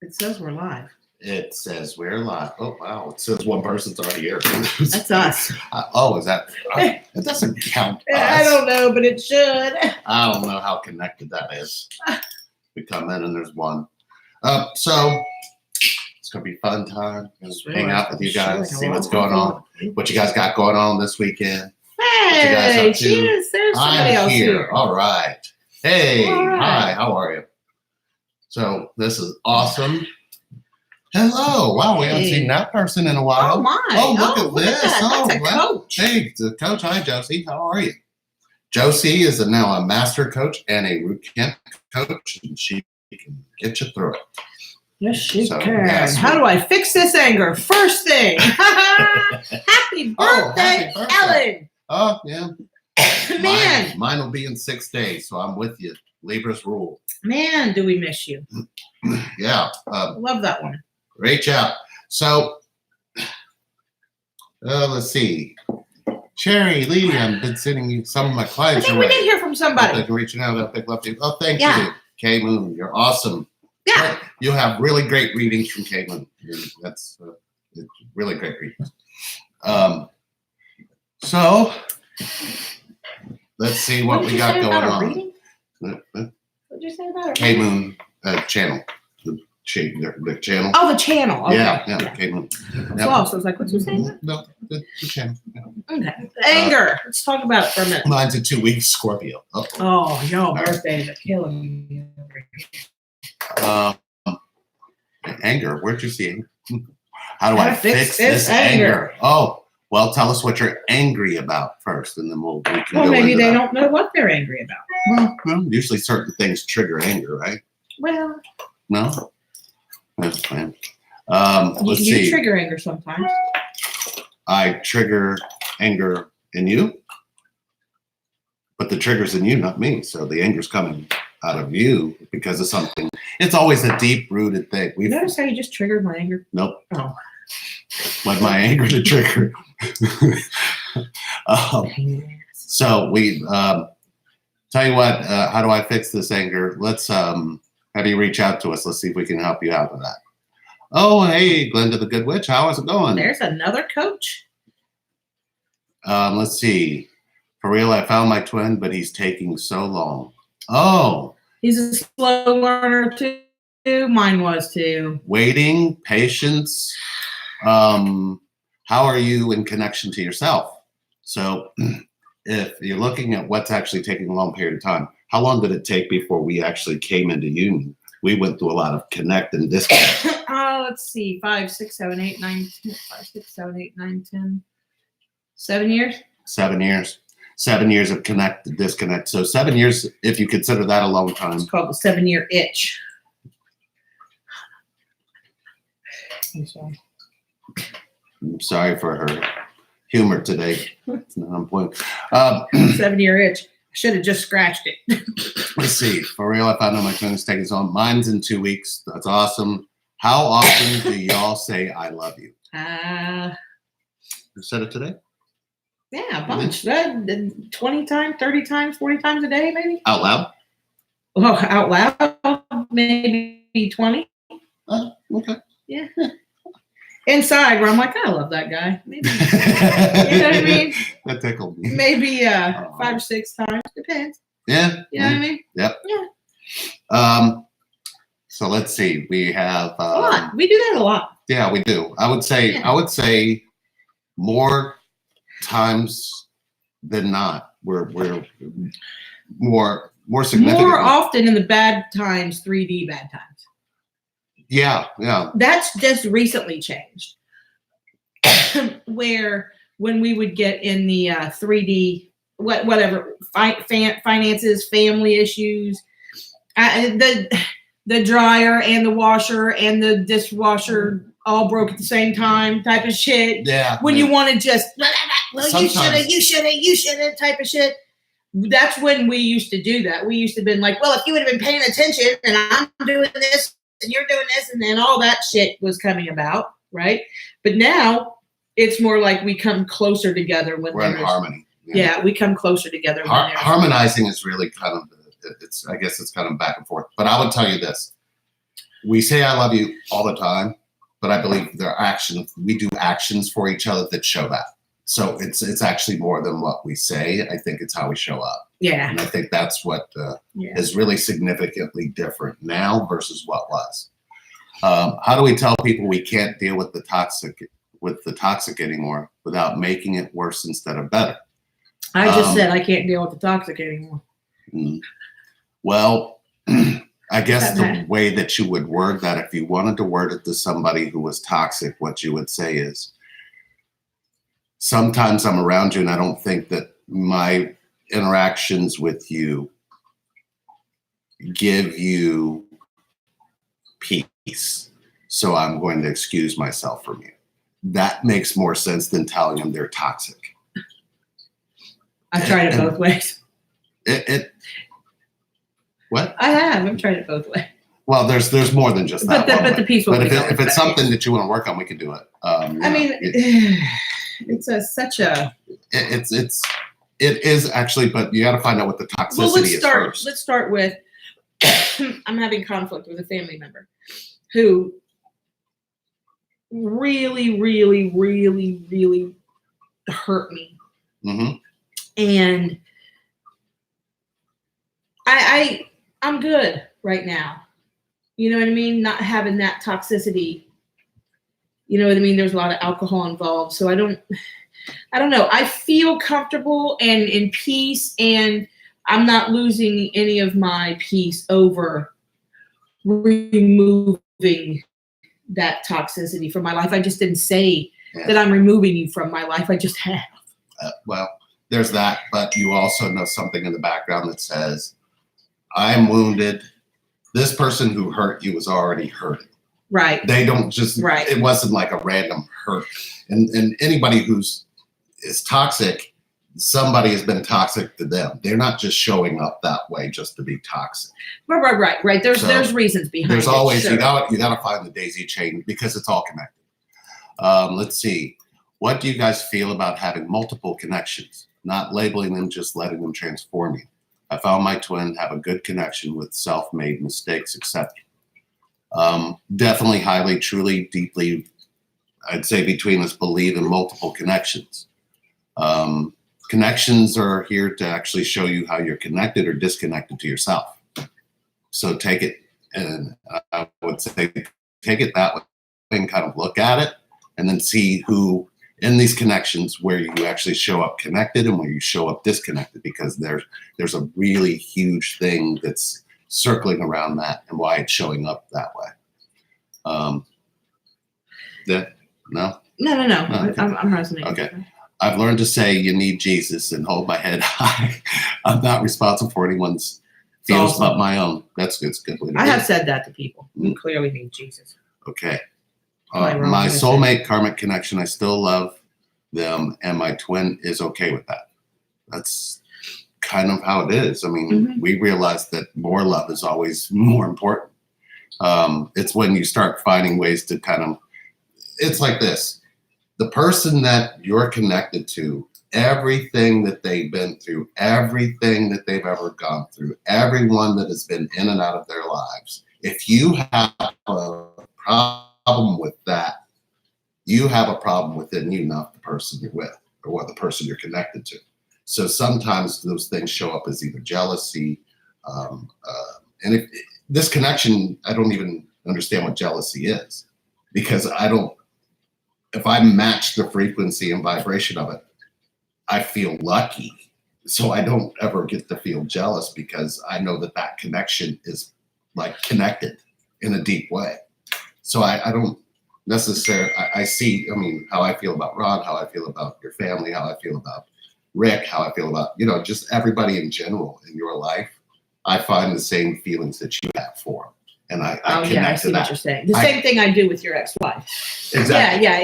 It says we're live. It says we're live. Oh, wow. It says one person's already here. That's us. Oh, is that? It doesn't count us. I don't know, but it should. I don't know how connected that is. We come in and there's one. So it's going to be a fun time. Just hang out with you guys, see what's going on. What you guys got going on this weekend. Hey, cheers. There's somebody else here. All right. Hey, All right. Hi, how are you? So this is awesome. Hello. Wow, we haven't seen that person in a while. Oh, my. Oh, look at this. That. That's a wow. coach. Hey, the coach. Hi, Josie. How are you? Josie is now a master coach and a root camp coach, and she can get you through it. Yes, she So, can. yes. How do I fix this anger? First thing. Happy birthday, Ellen. Oh, yeah. Man. Mine will be in 6 days, so I'm with you. Libra's rule. Man, do we miss you. Yeah. Love that one. Reach out. So, let's see. Cherry, Lee, I've been sending you some of my I clients. think we did hear from somebody. They can reach out. I'll pick up you. Oh, thank Yeah. you. K Moon, you're awesome. Yeah. You have really great readings from K Moon. That's it's really great readings. So, let's see what we got going on. Reading? What did you say about it? K Moon channel. The channel. Oh, the channel. Okay. Yeah. K Moon. So I was like, what you saying? No, the channel. Yeah. Okay. Anger. Let's talk about it for a minute. Mine's in 2 weeks, Scorpio. Oh, y'all birthdays are killing me. Anger. Where'd you see anger? How do I fix this anger? Oh, well, tell us what you're angry about first, and then we can go maybe into they that. don't know what they're angry about. Well, usually certain things trigger anger, right? Well, No? That's fine. you Let's see. trigger anger sometimes. I trigger anger in you, but the trigger's in you, not me. So the anger's coming out of you because of something. It's always a deep-rooted thing. You notice how you just triggered my anger? Nope. Oh. Like my anger to trigger. So we tell you what. How do I fix this anger? Let's have you reach out to us. Let's see if we can help you out with that. Oh, hey, Glenda the Good Witch. How is it going? There's another coach. Let's see. For real, I found my twin, but he's taking so long. Oh. He's a slow learner too. Mine was too. Waiting, patience. How are you in connection to yourself? So if you're looking at what's actually taking a long period of time, how long did it take before we actually came into union? We went through a lot of connect and disconnect. Let's see. 5, 6, 7, 8, 9, 10. 5, 6, 7, 8, 9, 10. 7 years? 7 years. 7 years of connect and disconnect. So 7 years, if you consider that a long time. It's called the 7-year itch. I'm sorry. I'm sorry for her humor today. It's not on point. 7-year itch. Should have just scratched it. Let's see. For real, I found out my twin is taking on. Mine's in 2 weeks. That's awesome. How often do y'all say I love you? You said it today? Yeah, a bunch. 20 times, 30 times, 40 times a day, maybe? Out loud? Well, out loud, maybe 20. Okay. Yeah. Inside, where I'm like, I love that guy. Maybe, you know what I mean? That tickled me. Maybe 5 or 6 times. Depends. Yeah. You know what I mean? Yep. Yeah. So let's see. We have A lot. We do that a lot. Yeah, we do. I would say more times than not. We're more significant. More often in the bad times, 3D bad times. Yeah. That's just recently changed. Where when we would get in the 3D, whatever, finances, family issues, the dryer and the washer and the dishwasher all broke at the same time type of shit. Yeah. When you want to just, well, Sometimes. you shouldn't type of shit. That's when we used to do that. We used to have been like, well, if you would have been paying attention and I'm doing this and you're doing this, and then all that shit was coming about, right? But now it's more like we come closer together when we're in harmony. Yeah, we come closer together. Harmonizing is really kind of, I guess it's kind of back and forth. But I would tell you this. we say I love you all the time, but I believe there are actions. We do actions for each other that show that. So it's actually more than what we say. I think it's how we show up. Yeah. And I think that's what is really significantly different now versus what was. How do we tell people we can't deal with the toxic anymore without making it worse instead of better? I just said I can't deal with the toxic anymore. Well, I guess the way that you would word that, if you wanted to word it to somebody who was toxic, what you would say is, sometimes I'm around you and I don't think that my interactions with you give you peace. So I'm going to excuse myself from you. That makes more sense than telling them they're toxic. I've tried it both ways. What? I've tried it both ways. Well, there's more than just that. But the peace. But if it's something that you want to work on, we can do it. I mean, it's such a. It is actually, but you got to find out what the toxicity is first. Let's start with. I'm having conflict with a family member who really, really, really, really hurt me, and I'm good right now. You know what I mean? Not having that toxicity. You know what I mean? There's a lot of alcohol involved. So I don't know. I feel comfortable and in peace, and I'm not losing any of my peace over removing that toxicity from my life. I just didn't say that I'm removing you from my life. I just have. Well, there's that, but you also know something in the background that says, I'm wounded. This person who hurt you was already hurting. Right. They don't just, it wasn't like a random hurt. And anybody is toxic, somebody has been toxic to them. They're not just showing up that way just to be toxic. Right. There's reasons behind it. There's always, you got to find the daisy chain because it's all connected. Let's see. What do you guys feel about having multiple connections, not labeling them, just letting them transform you? I found my twin have a good connection with self-made mistakes accepted. Definitely, highly, truly, deeply, I'd say between us, believe in multiple connections. Connections are here to actually show you how you're connected or disconnected to yourself. So take it, and I would say take it that way and kind of look at it and then see who in these connections where you actually show up connected and where you show up disconnected, because there's a really huge thing that's circling around that and why it's showing up that way. No? No. Oh, okay. I'm resonating. Okay. I've learned to say you need Jesus and hold my head high. I'm not responsible for anyone's feelings but my own. That's good. It's a good way to I have said that to people. You clearly need Jesus. Okay. My soulmate karmic connection, I still love them, and my twin is okay with that. That's kind of how it is. I mean, we realize that more love is always more important. It's when you start finding ways to it's like this. The person that you're connected to, everything that they've been through, everything that they've ever gone through, everyone that has been in and out of their lives, if you have a problem with that, you have a problem within you, not the person you're with or what the person you're connected to. So sometimes those things show up as either jealousy, and this connection, I don't even understand what jealousy is, because if I match the frequency and vibration of it, I feel lucky. So I don't ever get to feel jealous because I know that connection is like connected in a deep way. So I don't necessarily, I see, how I feel about Ron, how I feel about your family, how I feel about Rick, how I feel about, just everybody in general in your life. I find the same feelings that you have for them. And I connect I see to that. What you're saying. The same thing I do with your ex-wife. Exactly. Yeah.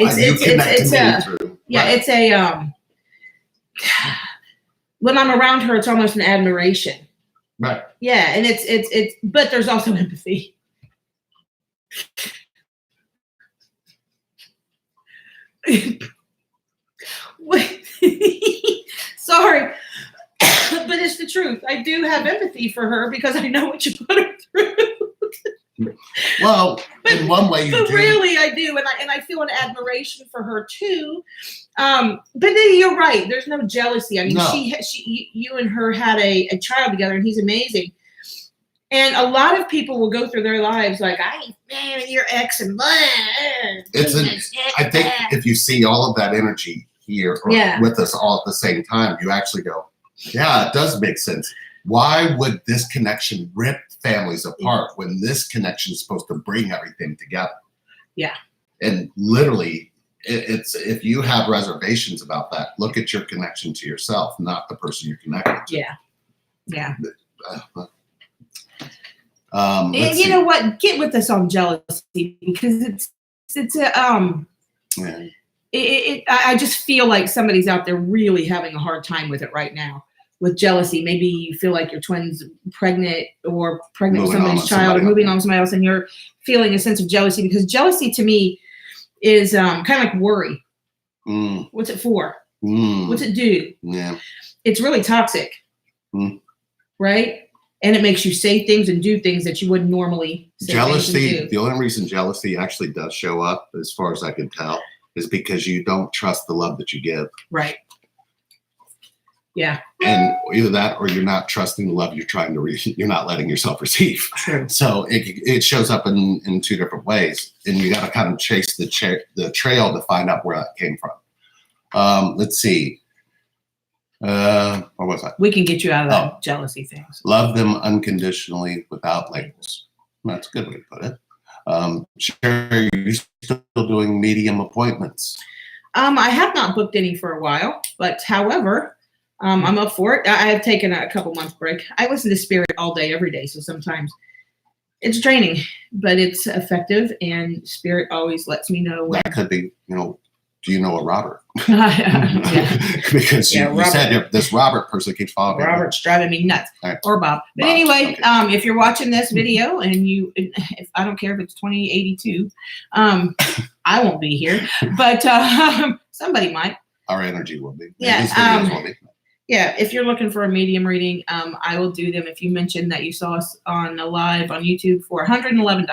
When I'm around her, it's almost an admiration. Right. Yeah, and it's but there's also empathy. Sorry, but it's the truth. I do have empathy for her because I know what you put her through. Well, in one way you but do. really, I do, and I feel an admiration for her too. But then you're right. There's no jealousy. I mean, No. you and her had a child together, and he's amazing. And a lot of people will go through their lives like, I ain't married your ex and blah. I think if you see all of that energy here with us all at the same time, you actually go, yeah, it does make sense. Why would this connection rip families apart when this connection is supposed to bring everything together? Yeah. And literally, it's if you have reservations about that, look at your connection to yourself, not the person you're connected to. Yeah. Yeah. And you know what? Get with us on jealousy, because it's a I just feel like somebody's out there really having a hard time with it right now with jealousy. Maybe you feel like your twin's pregnant with somebody's child, or moving on to somebody else, and you're feeling a sense of jealousy, because jealousy to me is kind of like worry. What's it for? What's it do? Yeah. It's really toxic, right? And it makes you say things and do things that you wouldn't normally say. Jealousy, the only reason jealousy actually does show up, as far as I can tell, is because you don't trust the love that you give. Right. Yeah. And either that, or you're not trusting the love you're trying to you're not letting yourself receive. True. So it shows up in two different ways, and you got to kind of chase the trail to find out where that came from. Let's see. What was that? We can get you out of that jealousy things. Love them unconditionally without labels. That's a good way to put it. Sherry, you're still doing medium appointments. I have not booked any for a while, but however, I'm up for it. I have taken a couple months break. I listen to Spirit all day, every day. So sometimes it's draining, but it's effective, and Spirit always lets me know when. That could be, do you know a Robert? Yeah. Because you said this Robert person keeps following me. Robert's driving me nuts. Right. Or Bob. But anyway, okay. If you're watching this video and if I don't care if it's 2082, I won't be here, but somebody might. Our energy will be. Yeah. These videos will be. Yeah, if you're looking for a medium reading, I will do them if you mention that you saw us on a live on YouTube for $111.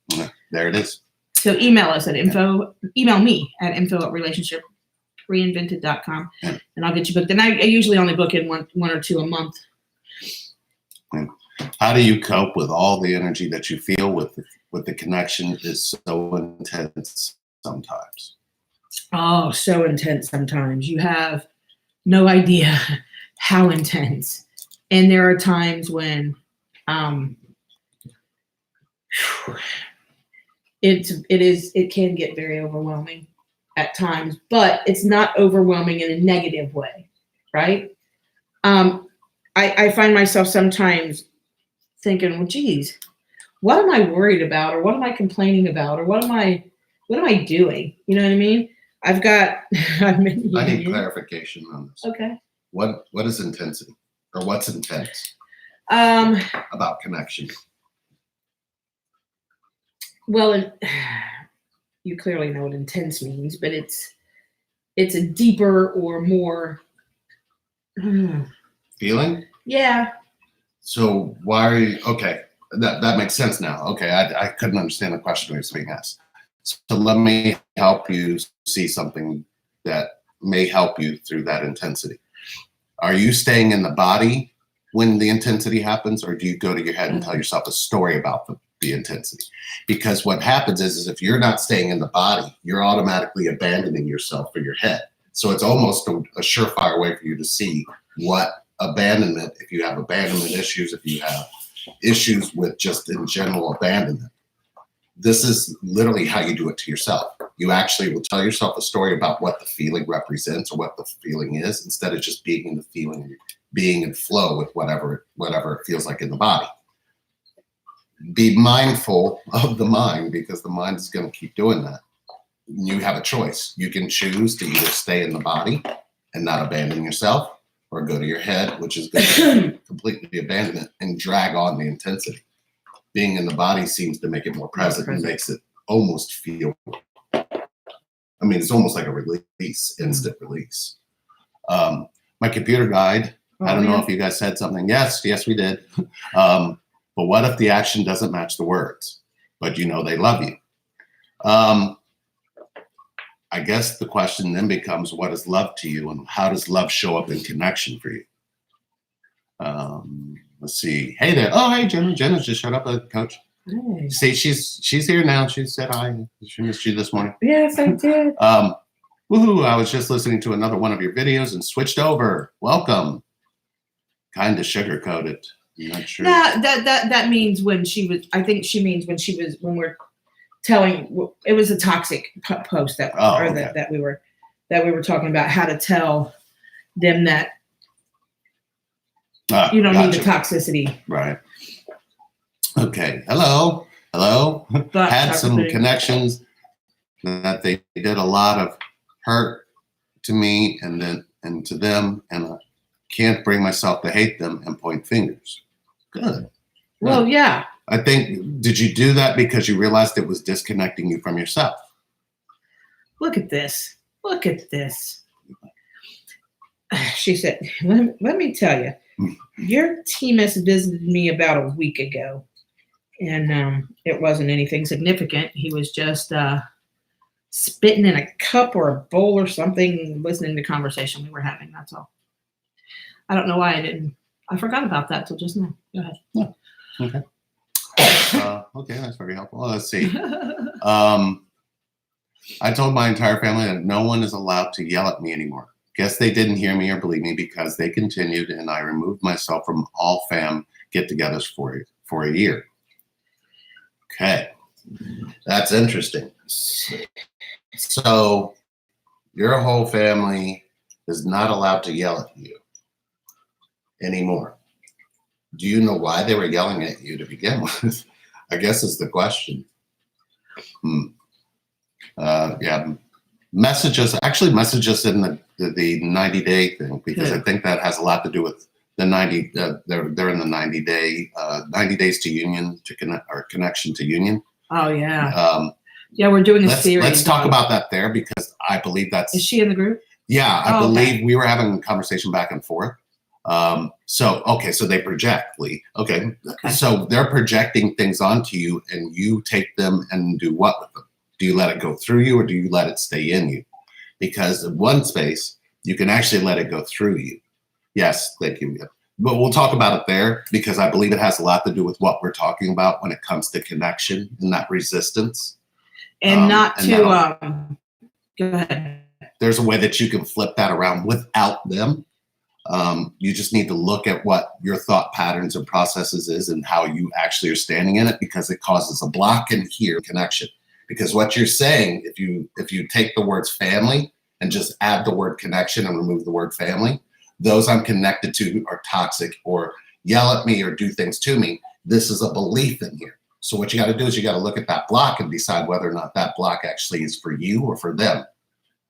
Yeah, there it is. So email us at email me at info@relationship.reinvented.com, and I'll get you booked. And I usually only book in one or two a month. How do you cope with all the energy that you feel with the connection is so intense sometimes? Oh, so intense sometimes. You have no idea how intense. And there are times when it can get very overwhelming at times, but it's not overwhelming in a negative way, right? I find myself sometimes thinking, well, geez, what am I worried about, or what am I complaining about, or what am I doing? You know what I mean? I need clarification on this. Okay. What is intensity, or what's intense about connection? Well, you clearly know what intense means, but it's a deeper or more feeling. Yeah. So why are you okay? That makes sense now. Okay, I couldn't understand the question that was being asked. So let me help you see something that may help you through that intensity. Are you staying in the body when the intensity happens, or do you go to your head and tell yourself a story about the intensity? Because what happens is if you're not staying in the body, you're automatically abandoning yourself for your head. So it's almost a surefire way for you to see what abandonment, if you have abandonment issues, if you have issues with just in general abandonment. This is literally how you do it to yourself. You actually will tell yourself a story about what the feeling represents or what the feeling is, instead of just being in the feeling, being in flow with whatever it feels like in the body. Be mindful of the mind, because the mind is going to keep doing that. You have a choice. You can choose to either stay in the body and not abandon yourself, or go to your head, which is going to completely abandon it and drag on the intensity. Being in the body seems to make it more present and makes it almost feel, it's almost like a release, instant release. My computer guide, I don't know if you guys said something. Yes, we did. But what if the action doesn't match the words? but you know they love you. I guess the question then becomes, what is love to you, and how does love show up in connection for you? Let's see. Hey there. Oh, hey, Jenna. Jenna just showed up, Coach. Hey. See, she's here now. She said hi. She missed you this morning. Yes, I did. Woohoo! I was just listening to another one of your videos and switched over. Welcome. Kind of sugar coated. I'm not sure. No, that means when she was. I think she means when we're telling. It was a toxic post that that we were talking about how to tell them that you don't need the toxicity. Right. Okay. Hello. Had some connections that they did a lot of hurt to me and to them, and I can't bring myself to hate them and point fingers. Good. Well, yeah. I think, did you do that because you realized it was disconnecting you from yourself? Look at this. She said, let me tell you, your TMS visited me about a week ago, and it wasn't anything significant. He was just spitting in a cup or a bowl or something, listening to the conversation we were having. That's all. I don't know why I forgot about that till just now. Go ahead. Yeah. Okay. Okay, that's very helpful. Well, let's see. I told my entire family that no one is allowed to yell at me anymore. Guess they didn't hear me or believe me because they continued, and I removed myself from all fam get-togethers for a year. Okay, that's interesting. So your whole family is not allowed to yell at you anymore. Do you know why they were yelling at you to begin with? I guess is the question. Yeah. Message us in the 90-day thing, because I think that has a lot to do with the 90. They're in the 90-day 90 days to union to connect, or connection to union. Oh yeah. Yeah, we're doing a series. Let's talk about that there, because I believe that's. Is she in the group? Yeah, I believe we were having a conversation back and forth. So they project, Lee. Okay. So they're projecting things onto you, and you take them and do what with them? Do you let it go through you, or do you let it stay in you? Because in one space, you can actually let it go through you. Yes, thank you. But we'll talk about it there, because I believe it has a lot to do with what we're talking about when it comes to connection and that resistance. And go ahead. There's a way that you can flip that around without them. You just need to look at what your thought patterns and processes is and how you actually are standing in it, because it causes a block in here connection. Because what you're saying, if you take the words family and just add the word connection and remove the word family, those I'm connected to are toxic, or yell at me or do things to me. This is a belief in here. So what you got to do is you got to look at that block and decide whether or not that block actually is for you or for them.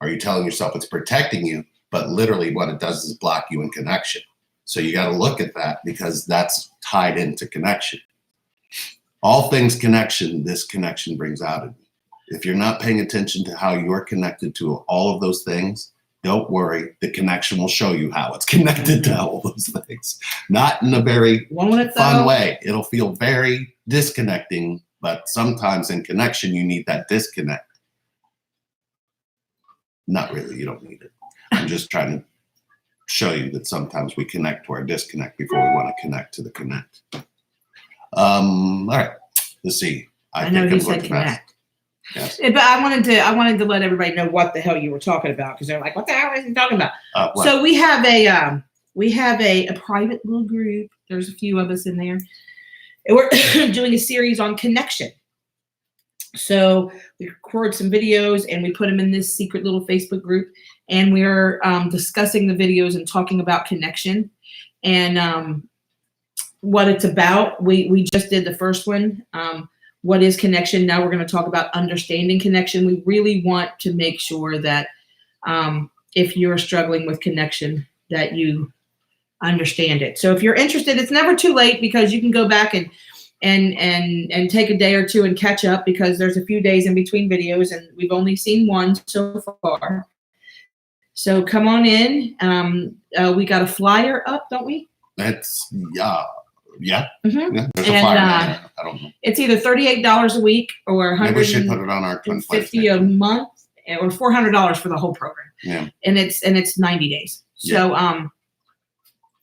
Are you telling yourself it's protecting you, but literally what it does is block you in connection? So you got to look at that, because that's tied into connection. All things connection, this connection brings out of you. If you're not paying attention to how you're connected to all of those things, don't worry. The connection will show you how it's connected to all those things. Not in a very fun way. It'll feel very disconnecting, but sometimes in connection, you need that disconnect. Not really. You don't need it. I'm just trying to show you that sometimes we connect to our disconnect before we want to connect to the connect. All right. Let's see. I know he said connect. Yes. But I wanted to let everybody know what the hell you were talking about, because they're like, "What the hell is he talking about?" So we have a private little group. There's a few of us in there, and we're doing a series on connection. So we record some videos and we put them in this secret little Facebook group, and we're discussing the videos and talking about connection and what it's about. We just did the first one. What is connection? Now we're going to talk about understanding connection. We really want to make sure that if you're struggling with connection, that you understand it. So if you're interested, it's never too late, because you can go back and take a day or two and catch up, because there's a few days in between videos, and we've only seen one so far. So come on in. We got a flyer up, don't we? That's yeah. Mm-hmm. Yeah, there's a flyer. I don't know. It's either $38 a week or Maybe we should put it on our twin flame $150 a month, or $400 for the whole program. Yeah. And it's 90 days. So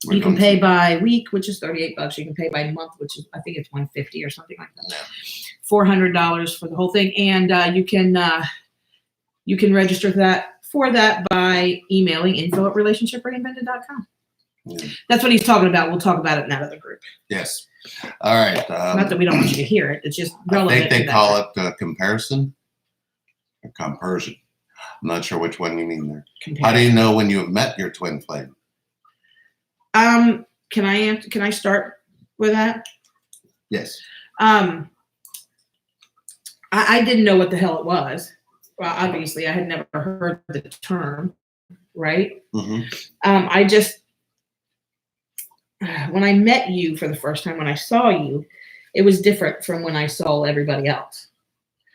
We're you can going pay to- by week, which is $38. You can pay by month, which is, I think it's $150 or something like that. Yeah. $400 for the whole thing, and you can register for that by emailing info@relationshipreinvented.com. Yeah. That's what he's talking about. We'll talk about it in that other group. Yes. All right. Not that we don't want you to hear it. It's just I relevant. think they to call that it comparison or compersion. I'm not sure which one you mean there. comparison. How do you know when you have met your twin flame? Can I start with that? Yes. I didn't know what the hell it was. Well, obviously, I had never heard the term, right? Mm-hmm. I just, when I met you for the first time, when I saw you, it was different from when I saw everybody else.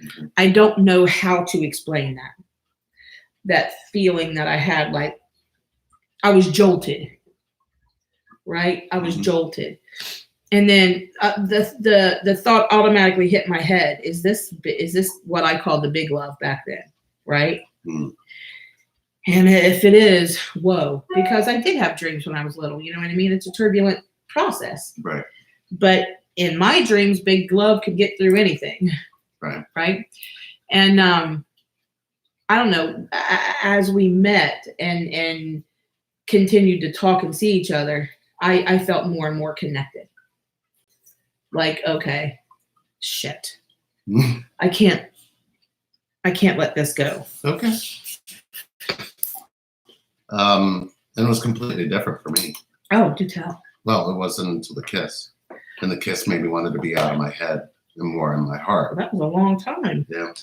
Mm-hmm. I don't know how to explain that feeling that I had, like I was jolted, right? I was Mhm. jolted. And then the thought automatically hit my head. Is this what I called the big love back then? Right. Mm. And if it is, whoa, because I did have dreams when I was little, you know what I mean? It's a turbulent process. Right. But in my dreams, big love could get through anything. Right. Right. And I don't know, as we met and continued to talk and see each other, I felt more and more connected. Like, okay, shit. I can't let this go. Okay. And it was completely different for me. Oh, do tell. Well, it wasn't until the kiss. And the kiss made me wanted to be out of my head and more in my heart. That was a long time. Yeah.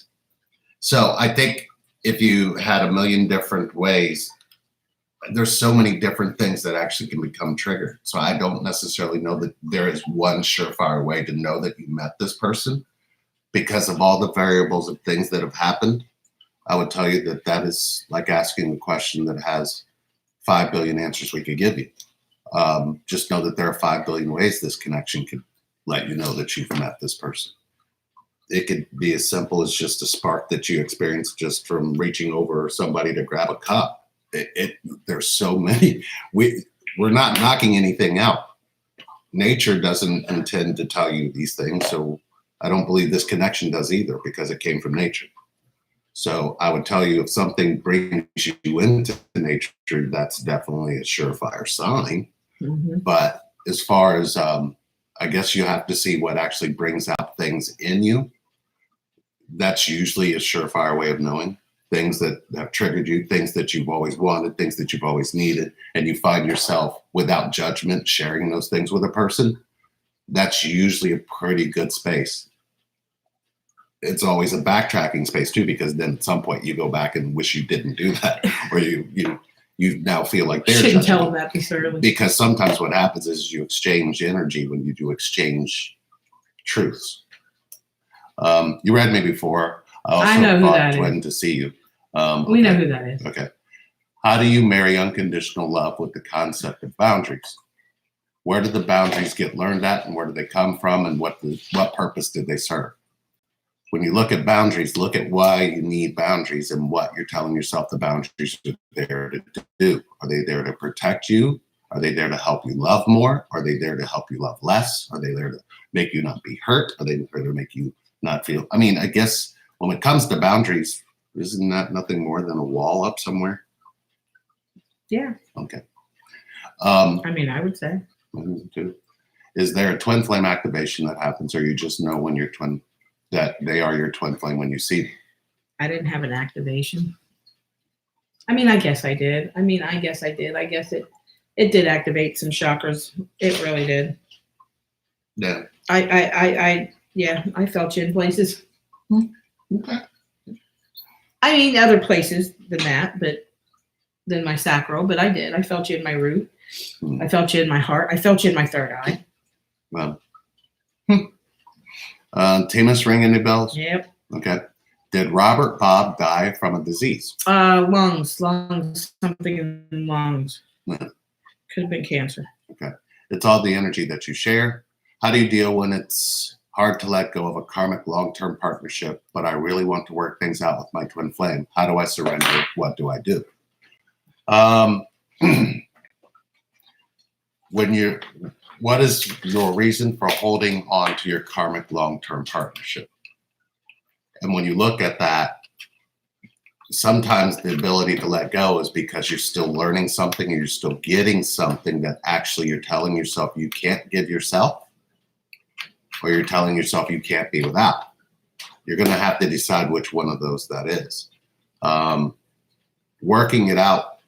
So I think if you had a million different ways, there's so many different things that actually can become triggered. So I don't necessarily know that there is one surefire way to know that you met this person because of all the variables of things that have happened. I would tell you that that is like asking a question that has 5 billion answers we could give you. Just know that there are 5 billion ways this connection could let you know that you've met this person. It could be as simple as just a spark that you experience just from reaching over somebody to grab a cup. There's so many. We're not knocking anything out. Nature doesn't intend to tell you these things, so I don't believe this connection does either because it came from nature. So I would tell you if something brings you into nature, that's definitely a surefire sign. Mm-hmm. But as far as I guess you have to see what actually brings out things in you. That's usually a surefire way of knowing things that have triggered you, things that you've always wanted, things that you've always needed, and you find yourself without judgment sharing those things with a person. That's usually a pretty good space. It's always a backtracking space too, because then at some point you go back and wish you didn't do that, or you now feel like they're Shouldn't judging tell you. them that this early. Because sometimes what happens is you exchange energy when you do exchange truths. You read me before. I know who that twin to see you. We know who that is. Okay. How do you marry unconditional love with the concept of boundaries? Where do the boundaries get learned at, and where do they come from, and what purpose did they serve? When you look at boundaries, look at why you need boundaries and what you're telling yourself the boundaries are there to do. Are they there to protect you? Are they there to help you love more? Are they there to help you love less? Are they there to make you not be hurt? Are they there to make you not feel? I mean, I guess when it comes to boundaries, isn't that nothing more than a wall up somewhere? Yeah. Okay. I mean, I would say. Is there a twin flame activation that happens, or you just know when you're twin, that they are your twin flame when you see them? I didn't have an activation. I mean, I guess I did. I guess it did activate some chakras. It really did. Yeah. I felt you in places. Okay. I mean, other places than my sacral, but I did. I felt you in my root. I felt you in my heart. I felt you in my third eye. Well. Timus, ring any bells? Yep. Okay. Did Robert Bob die from a disease? Lungs, something in lungs. Yeah. Could have been cancer. Okay. It's all the energy that you share. How do you deal when it's Hard to let go of a karmic long-term partnership, but I really want to work things out with my twin flame. How do I surrender? What do I do? What is your reason for holding on to your karmic long-term partnership? And when you look at that, sometimes the ability to let go is because you're still learning something, and you're still getting something that actually you're telling yourself you can't give yourself, or you're telling yourself you can't be without. You're going to have to decide which one of those that is. Working it out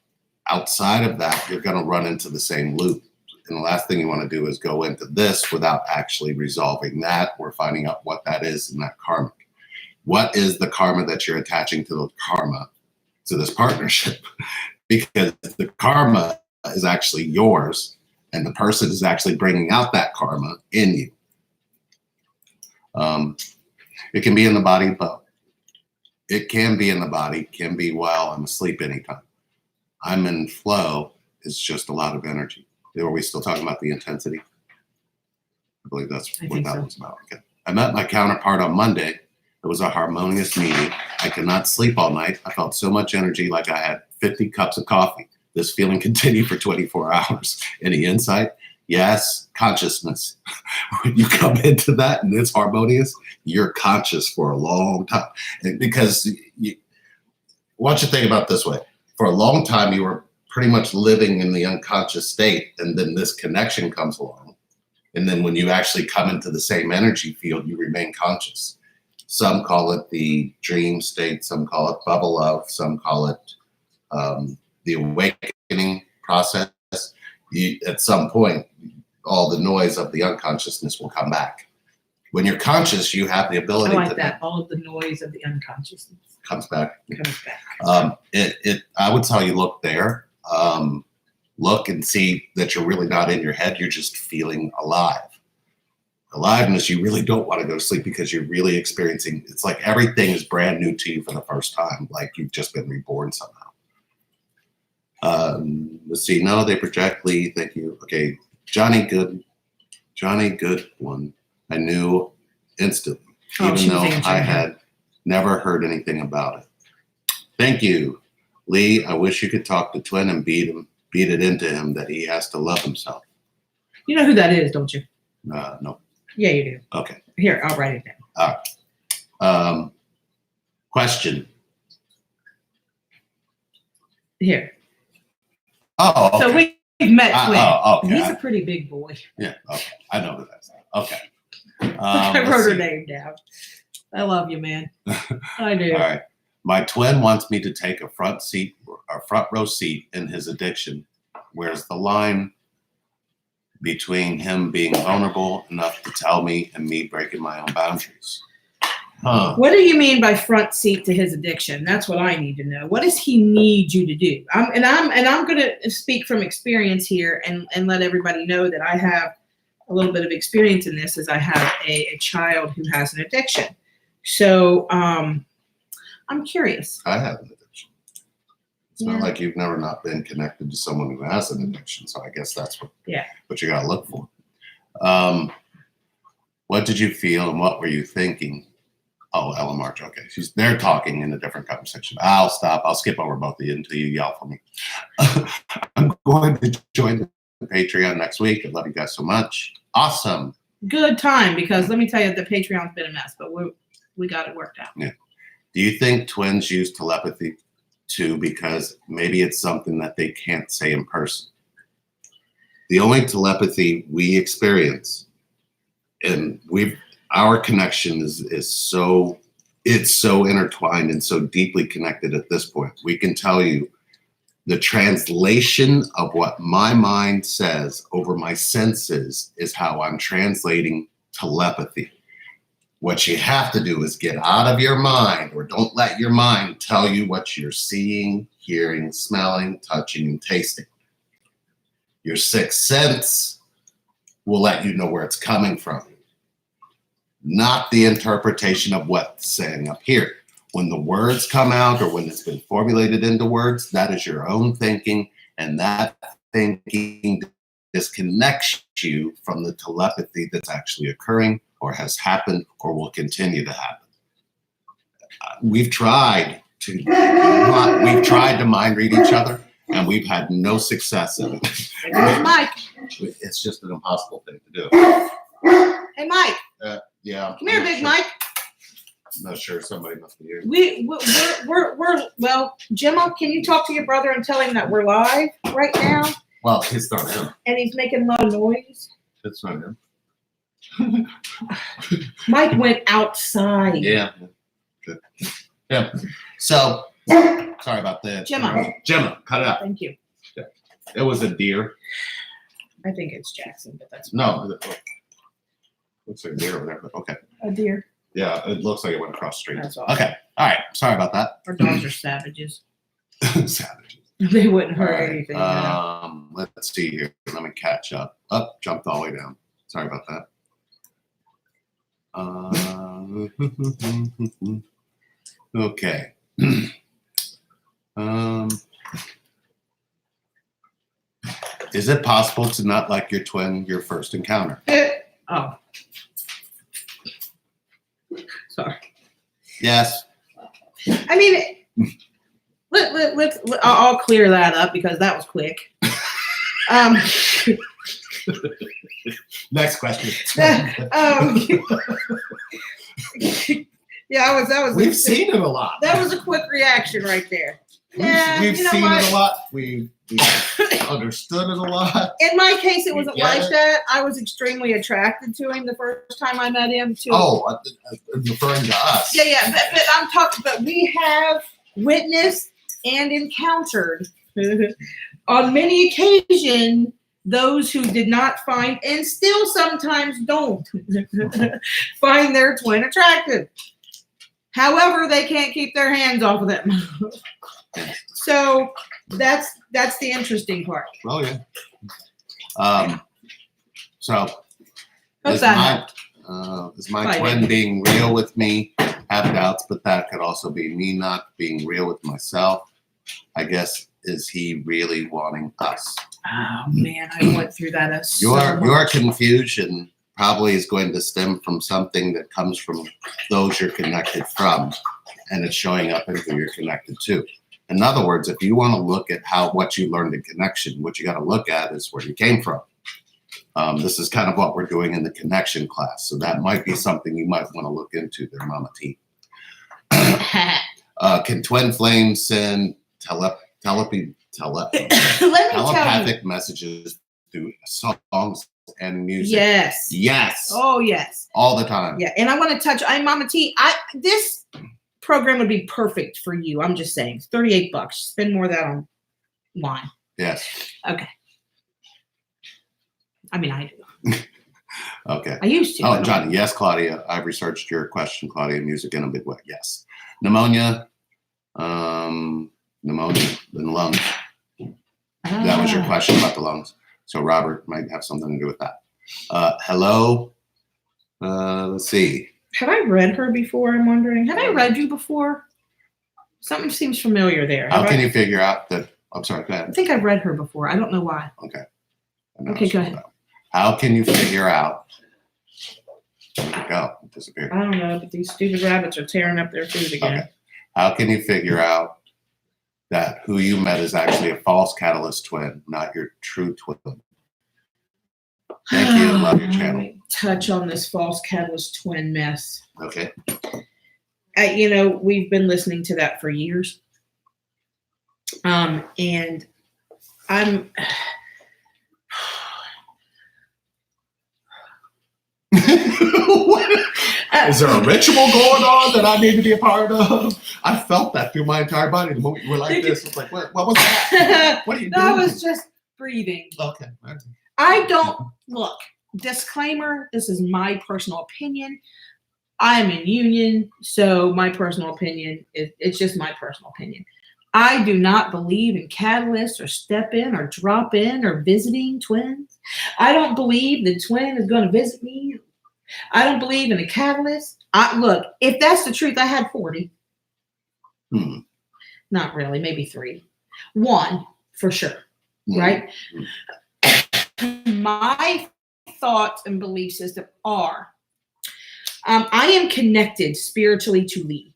outside of that, you're going to run into the same loop. And the last thing you want to do is go into this without actually resolving that or finding out what that is in that karmic. What is the karma that you're attaching to the karma, to this partnership? Because the karma is actually yours, and the person is actually bringing out that karma in you. It can be in the body, but it can be in the body, can be while I'm asleep anytime. I'm in flow, it's just a lot of energy. Are we still talking about the intensity? I believe that's what that was about. Okay. I met my counterpart on Monday. It was a harmonious meeting. I could not sleep all night. I felt so much energy, like I had 50 cups of coffee. This feeling continued for 24 hours. Any insight? Yes, consciousness. When you come into that and it's harmonious, you're conscious for a long time. And because why don't you think about it this way? For a long time, you were pretty much living in the unconscious state, and then this connection comes along. And then when you actually come into the same energy field, you remain conscious. Some call it the dream state, some call it bubble love, some call it the awakening process. At some point, all the noise of the unconsciousness will come back. When you're conscious, you have the ability I like that. All of the noise of the unconsciousness comes back. Comes back. I would tell you, look there. Look and see that you're really not in your head. You're just feeling alive. Aliveness, you really don't want to go to sleep because you're really experiencing, it's like everything is brand new to you for the first time, like you've just been reborn somehow. Let's see. No, they project Lee. Thank you. Okay. Johnny Good one. I knew instantly, even though I had never heard anything about it. Thank you, Lee. I wish you could talk to Twin and beat it into him that he has to love himself. You know who that is, don't you? No. Yeah, you do. Okay. Here, I'll write it down. All right. Question. Here. Oh, okay. So we've met Twin. Okay. He's a pretty big boy. Yeah, okay. I know who that's. Okay. I wrote her name down. I love you, man. I do. All right. My twin wants me to take a front row seat in his addiction. Where's the line between him being vulnerable enough to tell me and me breaking my own boundaries? What do you mean by front seat to his addiction? That's what I need to know. What does he need you to do? I'm going to speak from experience here and let everybody know that I have a little bit of experience in this, as I have a child who has an addiction. So I'm curious. I have an addiction. It's not like you've never not been connected to someone who has an addiction. So I guess that's what you got to look for. What did you feel and what were you thinking? Oh, Ella March. Okay. They're talking in a different conversation. I'll stop. I'll skip over both of you until you yell for me. I'm going to join the Patreon next week. I love you guys so much. Awesome. Good time, because let me tell you, the Patreon's been a mess, but we got it worked out. Yeah. Do you think twins use telepathy too, because maybe it's something that they can't say in person? The only telepathy we experience, and our connection is so intertwined and so deeply connected at this point. We can tell you the translation of what my mind says over my senses is how I'm translating telepathy. What you have to do is get out of your mind, or don't let your mind tell you what you're seeing, hearing, smelling, touching, and tasting. Your sixth sense will let you know where it's coming from, not the interpretation of what's saying up here. When the words come out, or when it's been formulated into words, that is your own thinking, and that thinking disconnects you from the telepathy that's actually occurring, or has happened or will continue to happen. We've tried to mind read each other, and we've had no success in it. There's Mike. It's just an impossible thing to do. Hey, Mike. Yeah. Come here, Big Mike. I'm not sure. Somebody must be here. We're well, Gemma, can you talk to your brother and tell him that we're live right now? Well, it's not him. And he's making a lot of noise. It's not him. Mike went outside. Yeah. Good. Yeah. So, sorry about that. Gemma, cut it out. Thank you. Yeah. It was a deer. I think it's Jackson, but that's no. Looks like a deer over there, but okay. A deer. Yeah, it looks like it went across the street. That's all. Okay. All right. Sorry about that. Our dogs are savages. Savages. They wouldn't hurt right. anything. Let's see here. Let me catch up. Up, jumped all the way down. Sorry about that. Okay. Is it possible to not like your twin your first encounter? Oh. Sorry. Yes. I mean, I'll clear that up because that was quick. Next question. Yeah, that was. We've seen it a lot. That was a quick reaction right there. We've seen it a lot. We've understood it a lot. In my case, it wasn't like that. I was extremely attracted to him the first time I met him. Referring to us. Yeah. But I'm talking. But we have witnessed and encountered on many occasions those who did not find and still sometimes don't find their twin attractive. However, they can't keep their hands off of them. So that's the interesting part. Oh yeah. So is my twin being real with me? Have doubts, but that could also be me not being real with myself. I guess, is he really wanting us? Oh man, I went through that. Your confusion probably is going to stem from something that comes from those you're connected from, and it's showing up in who you're connected to. In other words, if you want to look at what you learned in connection, what you got to look at is where you came from. This is kind of what we're doing in the connection class, so that might be something you might want to look into there, Mama T. Can twin flames send telepathic messages through songs and music? Yes. Oh, yes. All the time. Yeah, and I want to touch. Mama T. This program would be perfect for you. I'm just saying, it's $38. Spend more of that on wine. Yes. Okay. I mean, I do. Okay. I used to. Oh, Johnny. Yes, Claudia. I've researched your question, Claudia. Music in a big way. Yes. Pneumonia. Pneumonia in the lungs. That was your question about the lungs. So Robert might have something to do with that. Hello. Let's see. Have I read her before? I'm wondering. Have I read you before? Something seems familiar there. How can you figure out that? I'm sorry. Go ahead. I think I've read her before. I don't know why. Okay. Okay, go ahead. How can you figure out? Go. It disappeared. I don't know, but these stupid rabbits are tearing up their food again. Okay. How can you figure out that who you met is actually a false catalyst twin, not your true twin? Thank you. Love your channel. Touch on this false catalyst twin mess. Okay. We've been listening to that for years. And I'm. Is there a ritual going on that I need to be a part of? I felt that through my entire body. The moment you were like this, it's like, what was that? What are you doing? I was just breathing. Okay. I don't look. Disclaimer: this is my personal opinion. I'm in union, so my personal opinion it's just my personal opinion. I do not believe in catalysts or step in or drop in or visiting twins. I don't believe the twin is going to visit me. I don't believe in a catalyst. Look, if that's the truth, I had 40. Not really, maybe 3. 1 for sure, right? My thoughts and belief system are I am connected spiritually to Lee.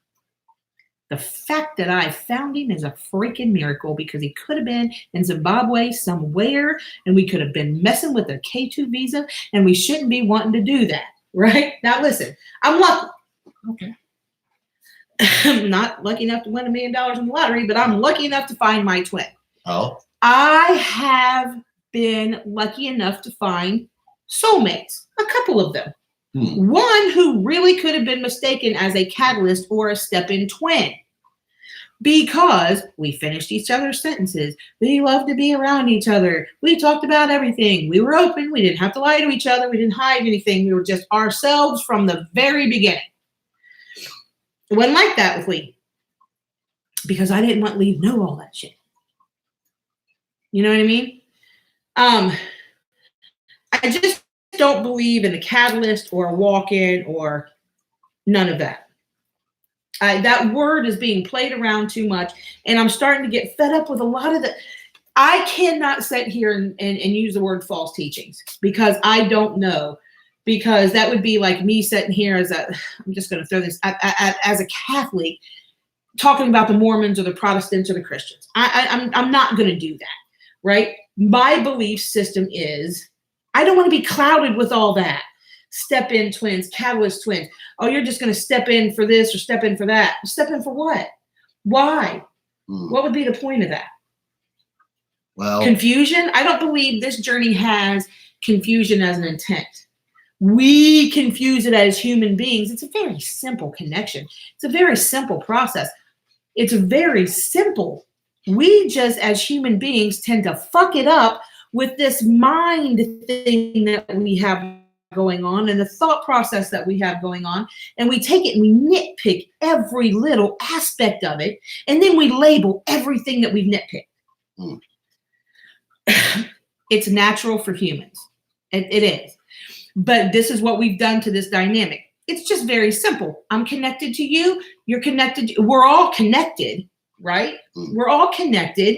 The fact that I found him is a freaking miracle, because he could have been in Zimbabwe somewhere, and we could have been messing with a K2 visa, and we shouldn't be wanting to do that, right? Now listen, I'm lucky. Okay. I'm not lucky enough to win $1 million in the lottery, but I'm lucky enough to find my twin. Oh. I have been lucky enough to find soulmates, a couple of them. One who really could have been mistaken as a catalyst or a step-in twin, because we finished each other's sentences. We loved to be around each other. We talked about everything. We were open. We didn't have to lie to each other. We didn't hide anything. We were just ourselves from the very beginning. It wasn't like that with Lee, because I didn't want Lee to know all that shit. You know what I mean? I just don't believe in a catalyst or a walk-in or none of that. That word is being played around too much, and I'm starting to get fed up with a lot of the. I cannot sit here and use the word false teachings, because I don't know, because that would be like me sitting here as a, I'm just going to throw this, as a Catholic, talking about the Mormons or the Protestants or the Christians. I'm not going to do that, right? My belief system is, I don't want to be clouded with all that. Step-in twins, catalyst twins. Oh, you're just going to step in for this or step in for that. Step in for what? Why? What would be the point of that? Well, confusion? I don't believe this journey has confusion as an intent. We confuse it as human beings. It's a very simple connection. It's a very simple process. It's very simple. We just, as human beings, tend to fuck it up with this mind thing that we have going on and the thought process that we have going on, and we take it and we nitpick every little aspect of it, and then we label everything that we've nitpicked. It's natural for humans. It is. But this is what we've done to this dynamic. It's just very simple. I'm connected to you. You're connected. We're all connected, right? We're all connected.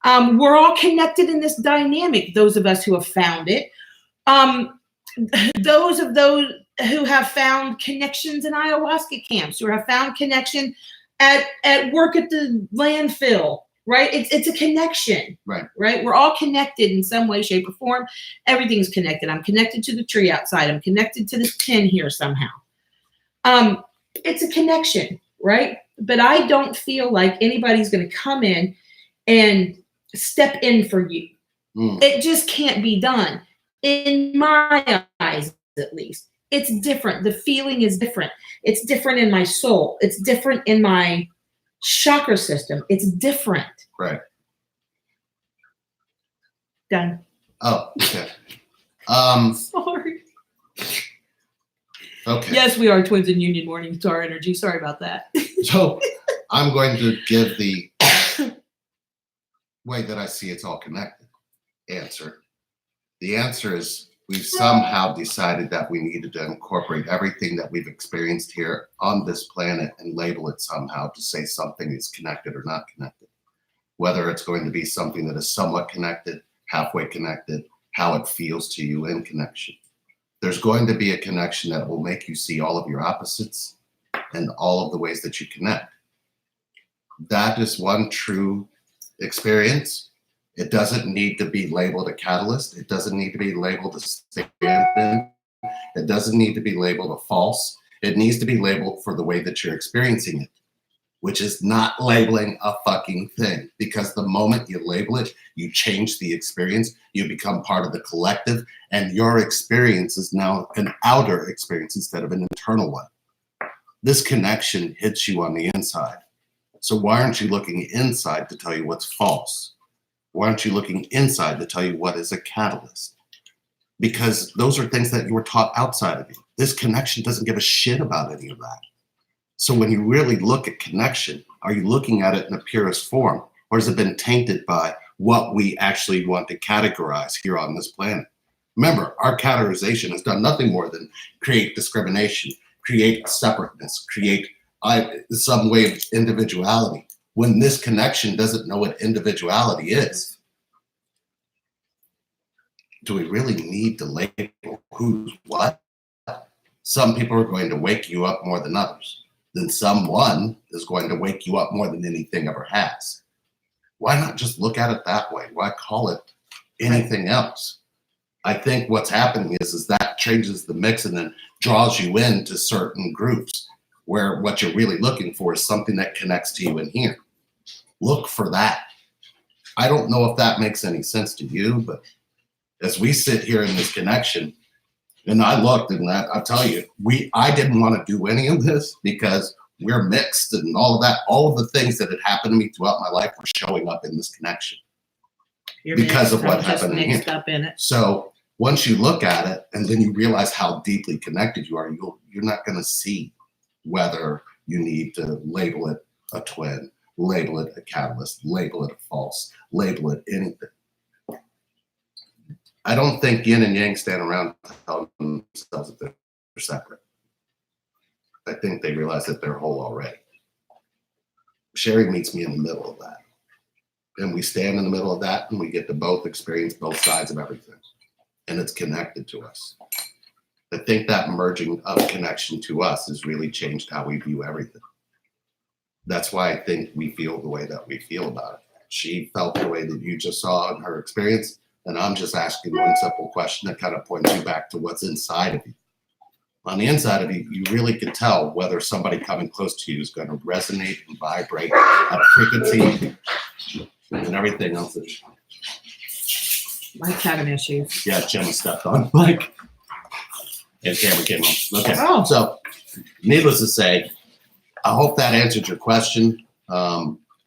We're all connected in this dynamic, those of us who have found it. Those who have found connections in ayahuasca camps, who have found connection at work at the landfill, right? It's a connection, right? We're all connected in some way, shape, or form. Everything's connected. I'm connected to the tree outside. I'm connected to this pin here somehow. It's a connection, right? But I don't feel like anybody's going to come in and step in for you. It just can't be done. In my eyes, at least. It's different. The feeling is different. It's different in my soul. It's different in my chakra system. It's different. Right. Done. Oh, okay. Sorry. Okay. Yes, we are twins in union, morning star energy. Sorry about that. So I'm going to give the way that I see it's all connected answer. The answer is, we've somehow decided that we needed to incorporate everything that we've experienced here on this planet and label it somehow to say something is connected or not connected. Whether it's going to be something that is somewhat connected, halfway connected, how it feels to you in connection. There's going to be a connection that will make you see all of your opposites and all of the ways that you connect. That is one true experience. It doesn't need to be labeled a catalyst. It doesn't need to be labeled a stand-in. It doesn't need to be labeled a false. It needs to be labeled for the way that you're experiencing it, which is not labeling a fucking thing. Because the moment you label it, you change the experience. You become part of the collective, and your experience is now an outer experience instead of an internal one. This connection hits you on the inside. So why aren't you looking inside to tell you what's false? Why aren't you looking inside to tell you what is a catalyst? Because those are things that you were taught outside of you. This connection doesn't give a shit about any of that. So when you really look at connection, are you looking at it in the purest form? Or has it been tainted by what we actually want to categorize here on this planet? Remember, our categorization has done nothing more than create discrimination, create separateness, create some way of individuality. When this connection doesn't know what individuality is, do we really need to label who's what? Some people are going to wake you up more than others. Then someone is going to wake you up more than anything ever has. Why not just look at it that way? Why call it anything else? I think what's happening is that changes the mix and then draws you into certain groups where what you're really looking for is something that connects to you in here. Look for that. I don't know if that makes any sense to you, but as we sit here in this connection, and I looked and I'll tell you, I didn't want to do any of this because we're mixed and all of that, all of the things that had happened to me throughout my life were showing up in this connection. You're because of what just happened in mixed here. up in it. So once you look at it and then you realize how deeply connected you are, you're not going to see whether you need to label it a twin, label it a catalyst, label it a false, label it anything. I don't think yin and yang stand around telling themselves that they're separate. I think they realize that they're whole already. Sherry meets me in the middle of that. And we stand in the middle of that and we get to both experience both sides of everything. And it's connected to us. I think that merging of connection to us has really changed how we view everything. That's why I think we feel the way that we feel about it. She felt the way that you just saw in her experience. And I'm just asking one simple question that kind of points you back to what's inside of you. On the inside of you, you really can tell whether somebody coming close to you is going to resonate and vibrate at a frequency and everything else. Mike's having issues. Yeah, Gemma stepped on Mike. And camera came on. Okay. Oh. So, needless to say, I hope that answered your question.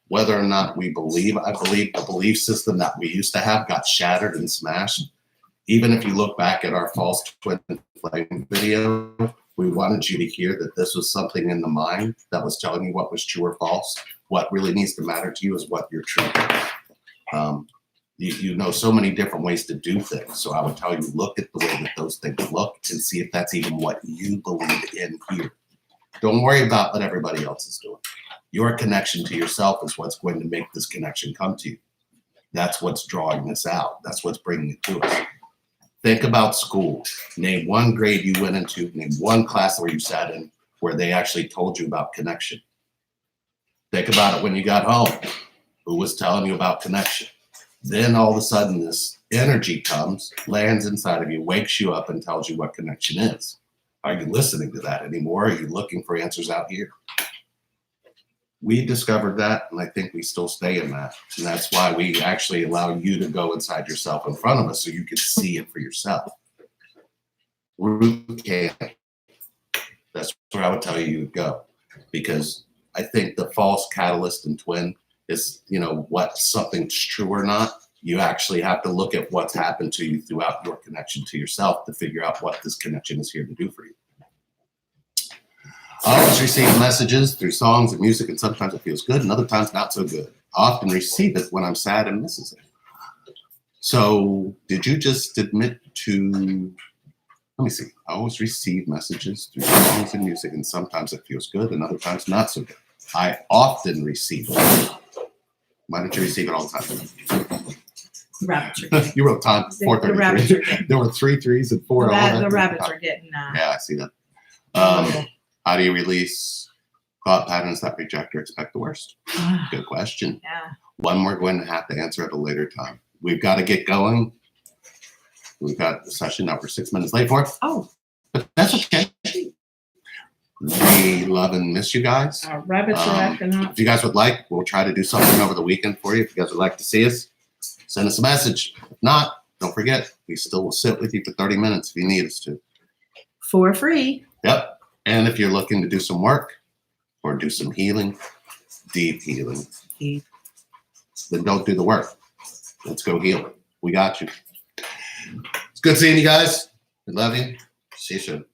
Whether or not we believe, I believe the belief system that we used to have got shattered and smashed. Even if you look back at our false twin flame video, we wanted you to hear that this was something in the mind that was telling you what was true or false. What really needs to matter to you is what your truth is. You know so many different ways to do things. So I would tell you, look at the way that those things look and see if that's even what you believe in here. Don't worry about what everybody else is doing. Your connection to yourself is what's going to make this connection come to you. That's what's drawing this out. That's what's bringing it to us. Think about school. Name one grade you went into, name one class where you sat in where they actually told you about connection. Think about it when you got home. Who was telling you about connection? Then all of a sudden this energy comes, lands inside of you, wakes you up and tells you what connection is. Are you listening to that anymore? Are you looking for answers out here? We discovered that, and I think we still stay in that. And that's why we actually allow you to go inside yourself in front of us so you can see it for yourself. Root camp. That's where I would tell you to go. Because I think the false catalyst and twin is, what something's true or not. You actually have to look at what's happened to you throughout your connection to yourself to figure out what this connection is here to do for you. I always receive messages through songs and music, and sometimes it feels good, and other times not so good. I often receive it when I'm sad and misses it. So, did you just admit to? Let me see. I always receive messages through songs and music, and sometimes it feels good, and other times not so good. I often receive it. Why don't you receive it all the time? Rabbits are getting. You wrote time. 4:33. There were 3 3s and 4. The rabbits are getting. Yeah, I see that. How do you release thought patterns that reject or expect the worst? Good question. Yeah. One we're going to have to answer at a later time. We've got to get going. We've got the session that we're 6 minutes late for. Oh. But that's okay. We love and miss you guys. Our rabbits are acting up. If you guys would like, we'll try to do something over the weekend for you. If you guys would like to see us, send us a message. If not, don't forget, we still will sit with you for 30 minutes if you need us to. For free. Yep. And if you're looking to do some work or do some healing, deep healing, then don't do the work. Let's go heal. We got you. It's good seeing you guys. We love you. See you soon.